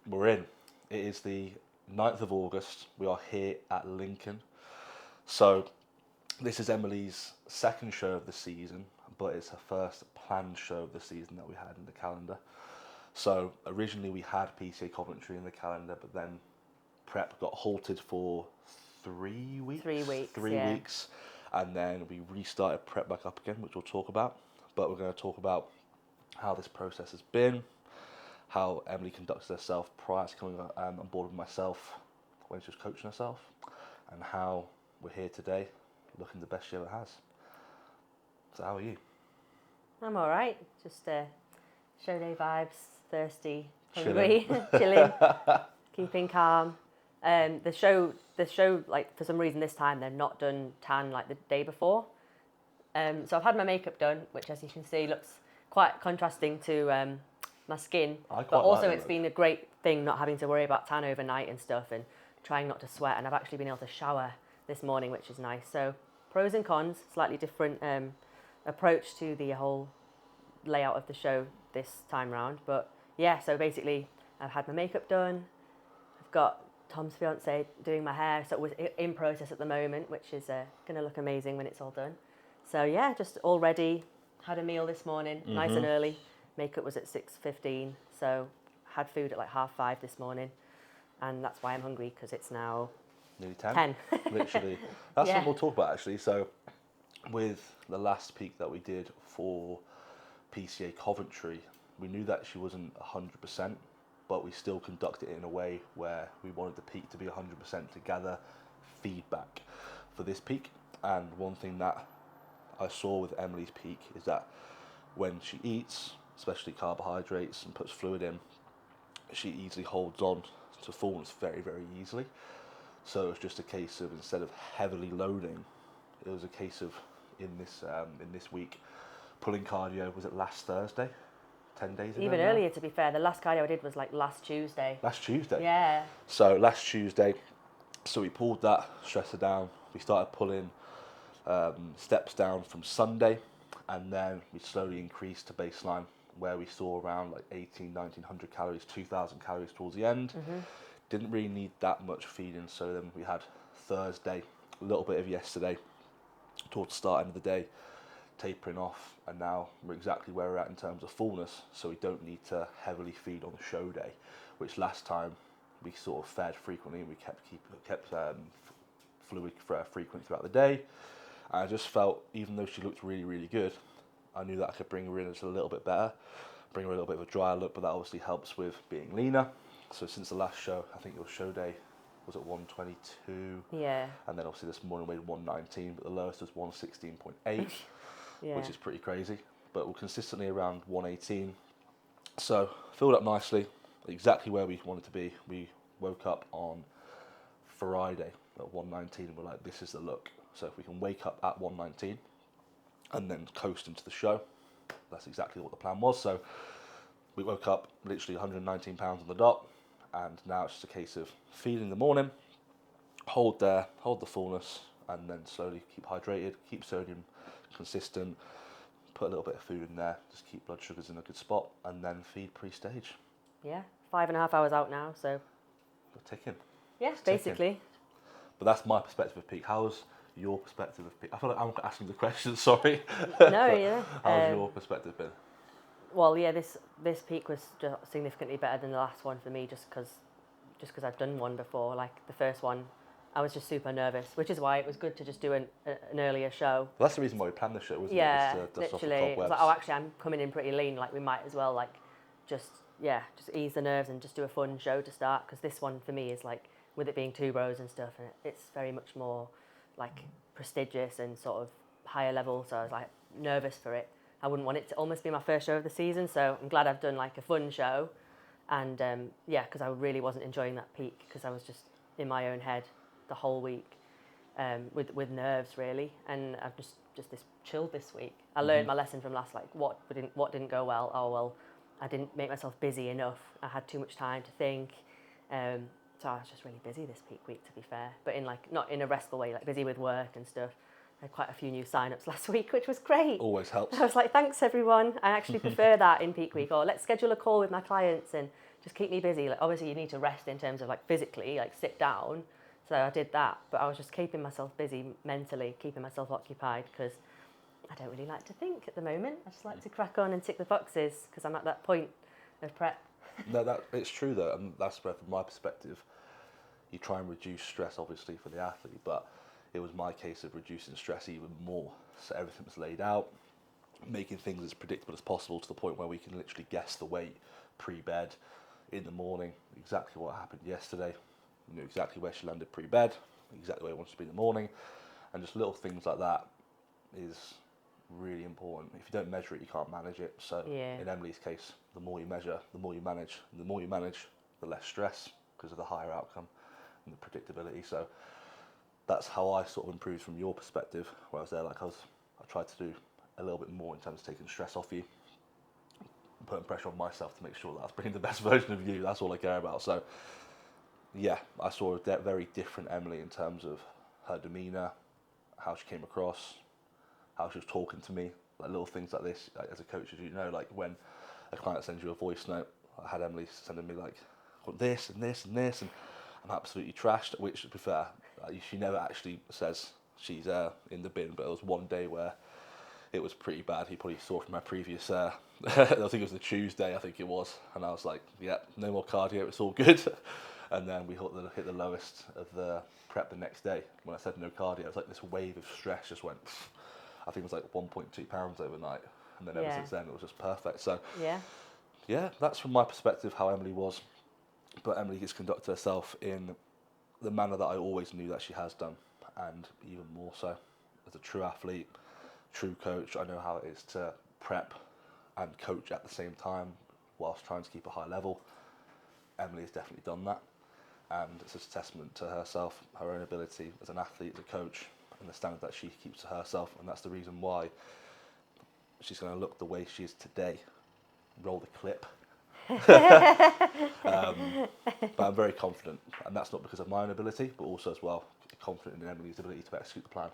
We're in. It is the 9th of August. We are here at Lincoln. So this is Emily's second show of the season, but it's her first planned show of the season that we had in the calendar. So originally we had PCA Coventry in the calendar, but then prep got halted for 3 weeks. 3 weeks, Three yeah. weeks. And then we restarted prep back up again, which we'll talk about. But we're going to talk about how this process has been, how Emily conducts herself prior to coming on board with myself when she was coaching herself, and how we're here today looking the best she ever has. So how are you? I'm all right. Just show day vibes, thirsty, hungry, chilling, keeping calm. The show, like for some reason this time they've not done tan like the day before. So I've had my makeup done, which as you can see looks quite contrasting to my skin. But also it's been a great thing not having to worry about tan overnight and stuff, and trying not to sweat. And I've actually been able to shower this morning, which is nice. So pros and cons, slightly different approach to the whole layout of the show this time round. But yeah, so basically I've had my makeup done. I've got Tom's fiance doing my hair, so it was in process at the moment, which is going to look amazing when it's all done. So yeah, just all ready. Had a meal this morning, nice and early. Makeup was at 6:15, so had food at like 5:30 this morning, and that's why I'm hungry, because it's now Nearly 10. 10. Literally. That's Yeah. what we'll talk about actually. So with the last peak that we did for PCA Coventry, we knew that she wasn't 100%, but we still conducted it in a way where we wanted the peak to be 100% to gather feedback for this peak. And one thing that I saw with Emily's peak is that when she eats, especially carbohydrates, and puts fluid in, she easily holds on to fullness very, very easily. So it's just a case of, instead of heavily loading, it was a case of in this week pulling cardio. Was it last Thursday? 10 days ago? Even now? earlier, to be fair. The last cardio I did was like last Tuesday. Last Tuesday. Yeah. So last Tuesday, so we pulled that stressor down. We started pulling steps down from Sunday, and then we slowly increased to baseline, where we saw around like 1900 calories, 2000 calories towards the end. Didn't really need that much feeding, so then we had Thursday, a little bit of yesterday, towards the start end of the day, tapering off, and now we're exactly where we're at in terms of fullness, so we don't need to heavily feed on the show day, which last time we sort of fed frequently, and we kept fluid frequent throughout the day. And I just felt, even though she looked really, really good, I knew that I could bring her in as a little bit better, bring her a little bit of a drier look, but that obviously helps with being leaner. So since the last show, I think your show day was at 122. Yeah. And then obviously this morning we weighed 119, but the lowest was 116.8, Yeah. which is pretty crazy. But we're consistently around 118. So filled up nicely, exactly where we wanted to be. We woke up on Friday at 119 and we're like, this is the look. So if we can wake up at 119 and then coast into the show, that's exactly what the plan was. So we woke up literally 119 pounds on the dot, and now it's just a case of feeding in the morning, hold there, hold the fullness, and then slowly keep hydrated, keep sodium consistent, put a little bit of food in there, just keep blood sugars in a good spot, and then feed pre-stage. Yeah. 5.5 hours out now, so We're ticking. yeah, ticking. basically. But that's my perspective of peak. How's your perspective of peak? I feel like I'm asking the question, sorry. No, yeah. How's your perspective been? Well, yeah, this peak was just significantly better than the last one for me, just because I've done one before. Like the first one, I was just super nervous, which is why it was good to just do an earlier show. Well, that's the reason why we planned the show, wasn't Yeah, it? Was to dust off the literally. It was cobwebs. like, oh, actually, I'm coming in pretty lean. Like we might as well, like, just ease the nerves and just do a fun show to start. Because this one for me is like, with it being two bros and stuff, and it's very much more like prestigious and sort of higher level. So I was like nervous for it. I wouldn't want it to almost be my first show of the season, so I'm glad I've done like a fun show. And yeah, because I really wasn't enjoying that peak, because I was just in my own head the whole week with nerves really. And I've just this chilled this week. I learned my lesson from last, like what didn't go well. Oh well, I didn't make myself busy enough. I had too much time to think. So I was just really busy this peak week, to be fair, but in like not in a restful way, like busy with work and stuff. I had quite a few new sign-ups last week, which was great. Always helps. I was like, thanks everyone. I actually prefer that in peak week. Or let's schedule a call with my clients and just keep me busy. Like, obviously you need to rest in terms of like physically, like sit down. So I did that, but I was just keeping myself busy mentally, keeping myself occupied, because I don't really like to think at the moment. I just like to crack on and tick the boxes because I'm at that point of prep. No, it's true though, and that's where, from my perspective, you try and reduce stress, obviously, for the athlete, but it was my case of reducing stress even more. So everything was laid out, making things as predictable as possible, to the point where we can literally guess the weight pre-bed, in the morning, exactly what happened yesterday. You knew exactly where she landed pre-bed, exactly where it wants to be in the morning, and just little things like that is really important. If you don't measure it, you can't manage it. So Yeah. in Emily's case, the more you measure, the more you manage. And the more you manage, the less stress, because of the higher outcome and the predictability. So that's how I sort of improved from your perspective, where I was there, I tried to do a little bit more in terms of taking stress off you, putting pressure on myself to make sure that I was bringing the best version of you. That's all I care about. So yeah, I saw a very different Emily in terms of her demeanour, how she came across, how she was talking to me, like little things like this. Like, as a coach, as you know, like when a client sends you a voice note, I had Emily sending me like, "Want this and this and this," and I'm absolutely trashed. Which, to be fair, she never actually says she's in the bin. But there was one day where it was pretty bad. He probably saw from my previous, I think it was the Tuesday, I think it was, and I was like, "Yeah, no more cardio. It's all good." And then we hit the lowest of the prep the next day. When I said no cardio, it was like this wave of stress just went. I think it was like 1.2 pounds overnight, and then ever since then it was just perfect. So yeah, that's from my perspective how Emily was. But Emily has conducted herself in the manner that I always knew that she has done, and even more so as a true athlete, true coach. I know how it is to prep and coach at the same time whilst trying to keep a high level. Emily has definitely done that, and it's a testament to herself, her own ability as an athlete, as a coach, and the standard that she keeps to herself. And that's the reason why she's going to look the way she is today. Roll the clip. But I'm very confident, and that's not because of my own ability, but also as well confident in Emily's ability to execute the plan.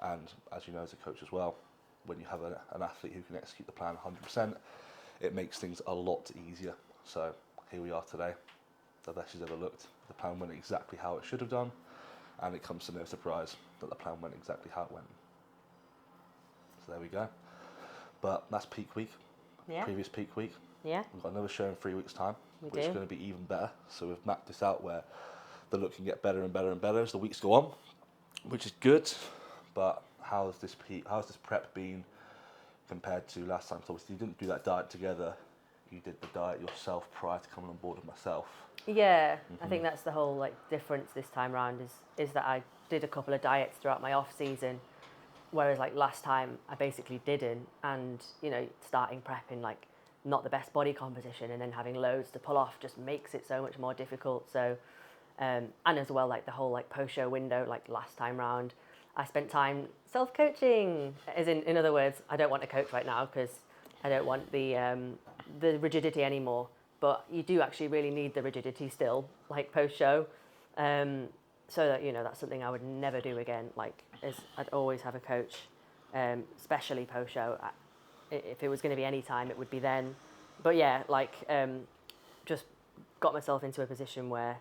And as you know, as a coach as well, when you have an athlete who can execute the plan 100%, it makes things a lot easier. So here we are today, the best she's ever looked. The plan went exactly how it should have done, and it comes to no surprise that the plan went exactly how it went. So there we go. But that's peak week, previous peak week. Yeah. We've got another show in 3 weeks' time, which is do. going to be even better. So we've mapped this out where the look can get better and better and better as the weeks go on, which is good. But how's this prep been compared to last time? So obviously you didn't do that diet together. You did the diet yourself prior to coming on board with myself. Yeah, I think that's the whole like difference this time round is that I did a couple of diets throughout my off season, whereas like last time I basically didn't, and you know, starting prep in like not the best body composition and then having loads to pull off just makes it so much more difficult. So and as well, like the whole like post show window, like last time round I spent time self-coaching, as in other words, I don't want a coach right now because I don't want the rigidity anymore. But you do actually really need the rigidity still, like post-show. So that, you know, that's something I would never do again. Like, I'd always have a coach, especially post-show. If it was going to be any time, it would be then. But yeah, like, just got myself into a position where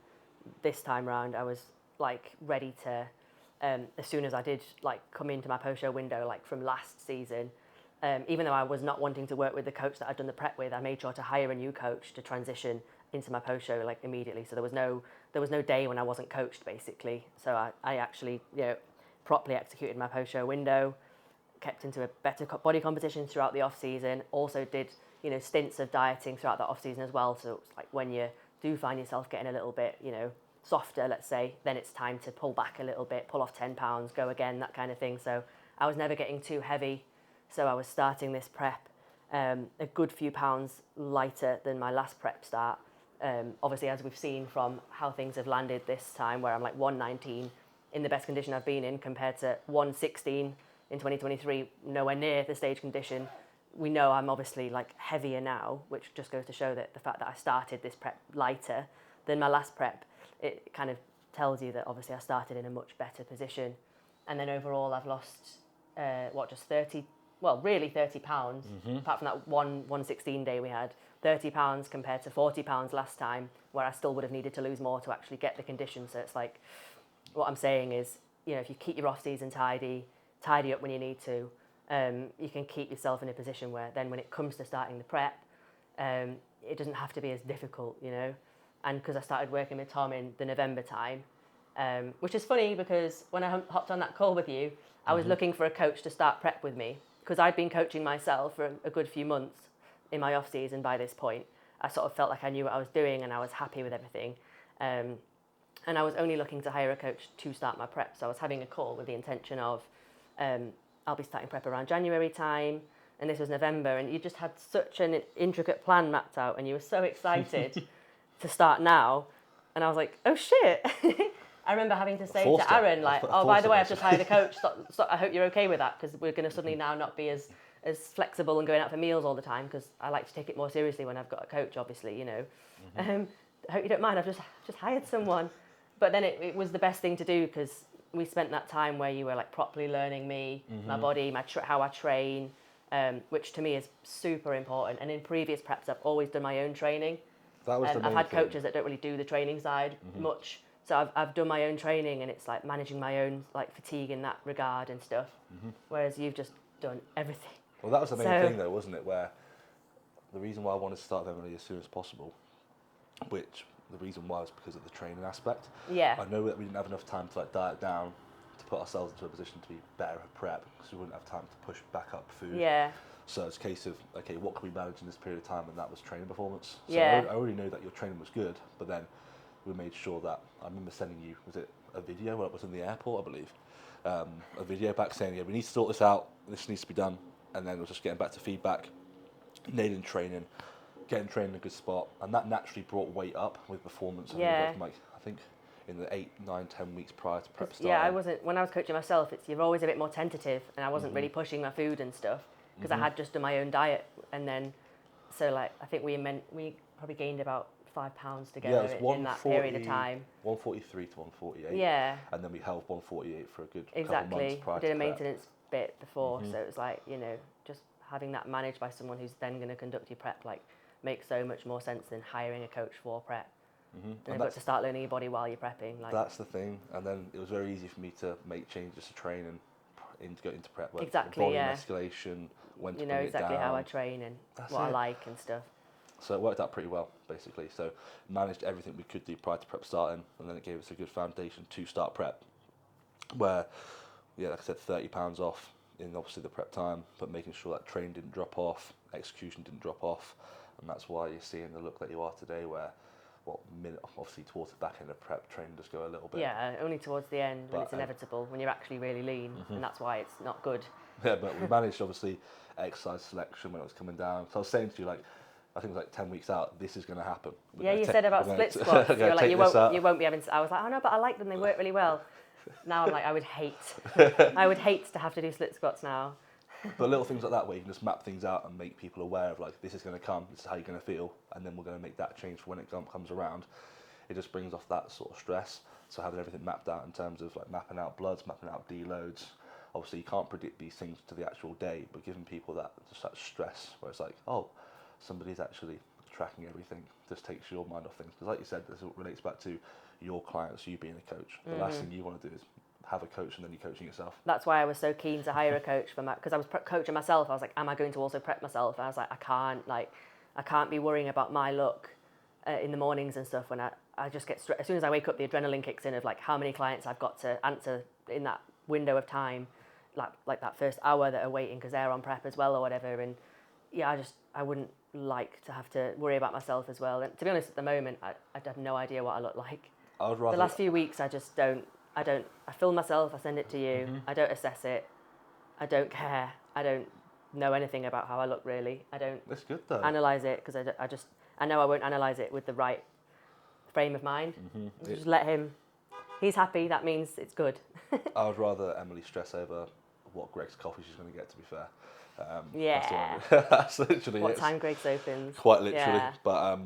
this time round I was like ready to, as soon as I did like come into my post-show window, like from last season, even though I was not wanting to work with the coach that I'd done the prep with, I made sure to hire a new coach to transition into my post-show like immediately. So there was no day when I wasn't coached, basically. So I actually, you know, properly executed my post-show window, kept into a better body composition throughout the off-season, also did, you know, stints of dieting throughout the off-season as well. So it's like when you do find yourself getting a little bit, you know, softer, let's say, then it's time to pull back a little bit, pull off 10 pounds, go again, that kind of thing. So I was never getting too heavy. So I was starting this prep a good few pounds lighter than my last prep start. Obviously, as we've seen from how things have landed this time, where I'm like 119 in the best condition I've been in compared to 116 in 2023, nowhere near the stage condition. We know I'm obviously like heavier now, which just goes to show that the fact that I started this prep lighter than my last prep, it kind of tells you that obviously I started in a much better position. And then overall, I've lost, just 30 pounds, apart from that 116 day we had. £30 compared to £40 last time, where I still would have needed to lose more to actually get the condition. So it's like, what I'm saying is, if you keep your off season tidy up when you need to, you can keep yourself in a position where then when it comes to starting the prep, it doesn't have to be as difficult, And because I started working with Tom in the November time, which is funny because when I hopped on that call with you, I was looking for a coach to start prep with me because I'd been coaching myself for a good few months in my off season by this point. I sort of felt like I knew what I was doing and I was happy with everything. And I was only looking to hire a coach to start my prep. So I was having a call with the intention of, I'll be starting prep around January time. And this was November. And you just had such an intricate plan mapped out. And you were so excited to start now. And I was like, oh shit. I remember having to say to Aaron, like, oh, by the way, I've just hired a coach. So I hope you're okay with that because we're going to suddenly now not be as flexible and going out for meals all the time because I like to take it more seriously when I've got a coach, obviously, I hope you don't mind. I've just hired someone. But then it was the best thing to do because we spent that time where you were like properly learning me, my body, how I train, which to me is super important. And in previous preps, I've always done my own training. That was the main I've had thing. coaches that don't really do the training side much. So I've done my own training and it's like managing my own like fatigue in that regard and stuff. Whereas you've just done everything. Well, that was the main thing though, wasn't it? Where the reason why I wanted to start Emily as soon as possible, which the reason why was because of the training aspect. Yeah. I know that we didn't have enough time to like diet down to put ourselves into a position to be better at prep because we wouldn't have time to push back up food. Yeah. So it's a case of, okay, what can we manage in this period of time? And that was training performance. So Yeah. I already know that your training was good, but then we made sure that, I remember sending you, was it a video when it was in the airport, I believe? A video back saying, yeah, we need to sort this out, this needs to be done. And then it was just getting back to feedback, nailing training, getting training in a good spot. And that naturally brought weight up with performance. Yeah. From like, I think in the 8, 9, 10 weeks prior to prep starting. Yeah, when I was coaching myself, you're always a bit more tentative and I wasn't really pushing my food and stuff because I had just done my own diet. And then, so like, I think we probably gained about £5 together in that period of time. 143 to 148. Yeah. And then we held 148 for a good couple months prior to prep. Did a maintenance bit before, so it was like, just having that managed by someone who's then going to conduct your prep, like, makes so much more sense than hiring a coach for prep. And you've got to start learning your body while you're prepping. Like, that's the thing. And then it was very easy for me to make changes to training to go into prep. Like exactly, volume escalation, when to bring it down. exactly how I train and what I like and stuff. So it worked out pretty well, basically. So managed everything we could do prior to prep starting, and then it gave us a good foundation to start prep. Where, yeah, like I said, £30 off in obviously the prep time, but making sure that training didn't drop off, execution didn't drop off, and that's why you're seeing the look that you are today. Where, obviously towards the back end of prep, training does go a little bit. Yeah, only towards the end when it's inevitable, when you're actually really lean, and that's why it's not good. Yeah, but we managed obviously exercise selection when it was coming down. So I was saying to you, like, I think it was like 10 weeks out, this is going to happen. You said about split squats. You were like, you won't be having. I was like, oh no, but I like them. They work really well. Now I'm like, I would hate to have to do split squats now. But little things like that where you can just map things out and make people aware of like, this is going to come, this is how you're going to feel, and then we're going to make that change for when it comes around. It just brings off that sort of stress. So having everything mapped out in terms of like mapping out bloods, mapping out deloads. Obviously you can't predict these things to the actual day, but giving people that stress where it's like, oh, somebody's actually tracking everything, just takes your mind off things. Because like you said, this relates back to your clients, you being a coach. The last thing you want to do is have a coach and then you're coaching yourself. That's why I was so keen to hire a coach because I was coaching myself. I was like, am I going to also prep myself? And I was like, I can't be worrying about my look in the mornings and stuff when I just get as soon as I wake up, the adrenaline kicks in of like how many clients I've got to answer in that window of time, like that first hour that are waiting because they're on prep as well or whatever. And yeah, I wouldn't like to have to worry about myself as well. And to be honest, at the moment, I have no idea what I look like. I would rather. The last few weeks, I just don't. I film myself. I send it to you. I don't assess it. I don't care. I don't know anything about how I look really. I don't. That's good though. Analyze it because I know I won't analyze it with the right frame of mind. Just let him. He's happy. That means it's good. I would rather Emily stress over what Greg's coffee she's going to get. To be fair. Yeah. That's literally what time Greg's opens. Quite literally, yeah. But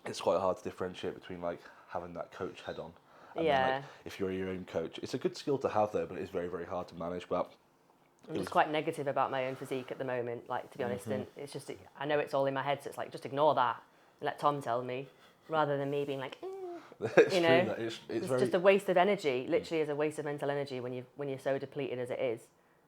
it's quite hard to differentiate between like having that coach head on. And yeah. then, like, if you're your own coach, it's a good skill to have though, but it's very, very hard to manage. But I'm just quite negative about my own physique at the moment, like, to be honest, and it's just, I know it's all in my head, so it's like, just ignore that and let Tom tell me, rather than me being like, It's you know, true, it's just a waste of energy, literally is a waste of mental energy when you're so depleted as it is,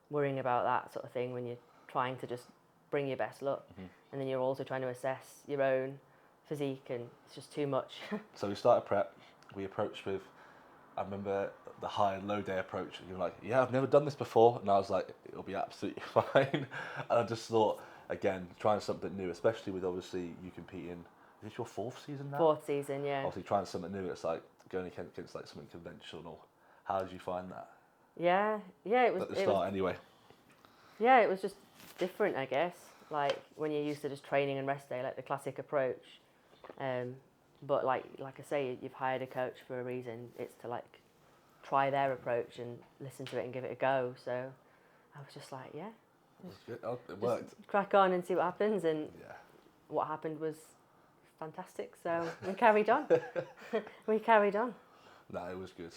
worrying about that sort of thing when you're trying to just bring your best look, and then you're also trying to assess your own physique, and it's just too much. So we started prep, we approached with, I remember the high and low day approach, and you were like, yeah, I've never done this before, and I was like, it'll be absolutely fine, and I just thought, again, trying something new, especially with obviously you competing, is this your 4th season now? 4th season, yeah. Obviously trying something new, it's like going against like something conventional. How did you find that? Yeah, it was. At the start, anyway. Yeah, it was just different, I guess. Like when you're used to just training and rest day, like the classic approach. But like I say, you've hired a coach for a reason. It's to like try their approach and listen to it and give it a go. So I was just like, yeah, It was good. Oh, it worked. crack on and see what happens. And what happened was fantastic. So we carried on. We carried on. No, it was good.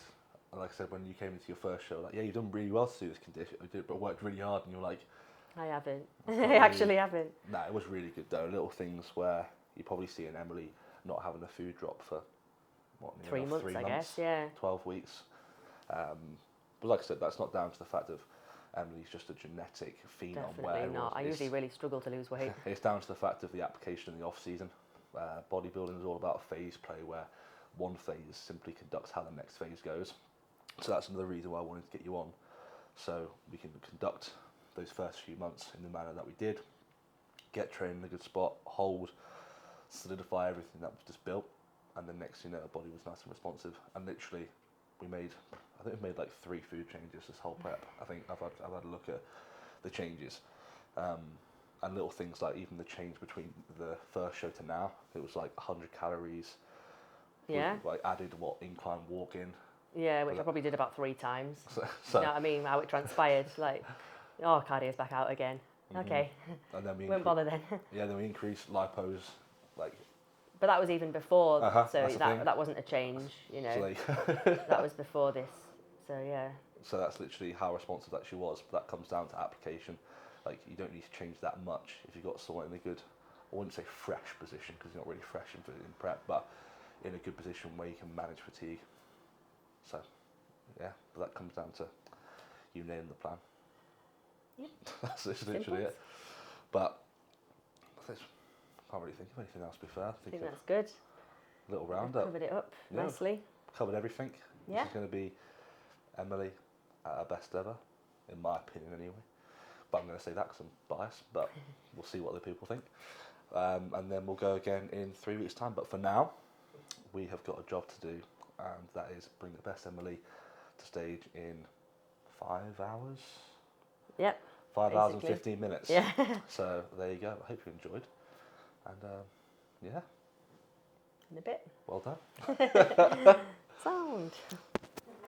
And like I said, when you came into your first show, like, yeah, you've done really well to do this condition, but worked really hard, and you're like, I haven't. I actually haven't. No, it was really good though. Little things where you probably see an Emily not having a food drop for what, 3 months, 3 I months, guess, yeah. 12 weeks. But like I said, that's not down to the fact of Emily's just a genetic phenom. Definitely not. I usually really struggle to lose weight. It's down to the fact of the application in the off season. Bodybuilding is all about phase play, where one phase simply conducts how the next phase goes. So that's another reason why I wanted to get you on, so we can conduct those first few months in the manner that we did, get trained in a good spot, hold, solidify everything that was just built, and then next thing you know, our body was nice and responsive. And literally, I think we made like 3 food changes this whole prep. I think I've had a look at the changes, and little things like even the change between the first show to now. It was like 100 calories. Yeah. We, like, added incline walking. Yeah, which I probably did about 3 times. So, you know what I mean? How it transpired. Like, oh, cardio's back out again. Okay. And then we won't bother then. Yeah, then we increased lipos, like. But that was even before, so that wasn't a change, you know. So like that was before this, so yeah. So that's literally how responsive that she was. But that comes down to application. Like, you don't need to change that much if you've got someone in a good, I wouldn't say fresh position, because you're not really fresh in prep, but in a good position where you can manage fatigue. So, yeah, but that comes down to you nailing the plan. Yep. That's literally it. But I can't really think of anything else, to be fair. I think that's good. Little roundup. Covered it up nicely. Covered everything. Yeah. This is going to be Emily at her best ever, in my opinion anyway. But I'm going to say that because I'm biased, but we'll see what other people think. And then we'll go again in 3 weeks' time. But for now, we have got a job to do, and that is bring the best Emily to stage in 5 hours. Yep. 5 hours and 15 minutes. Yeah. So there you go. I hope you enjoyed. And yeah. In a bit. Well done. Sound.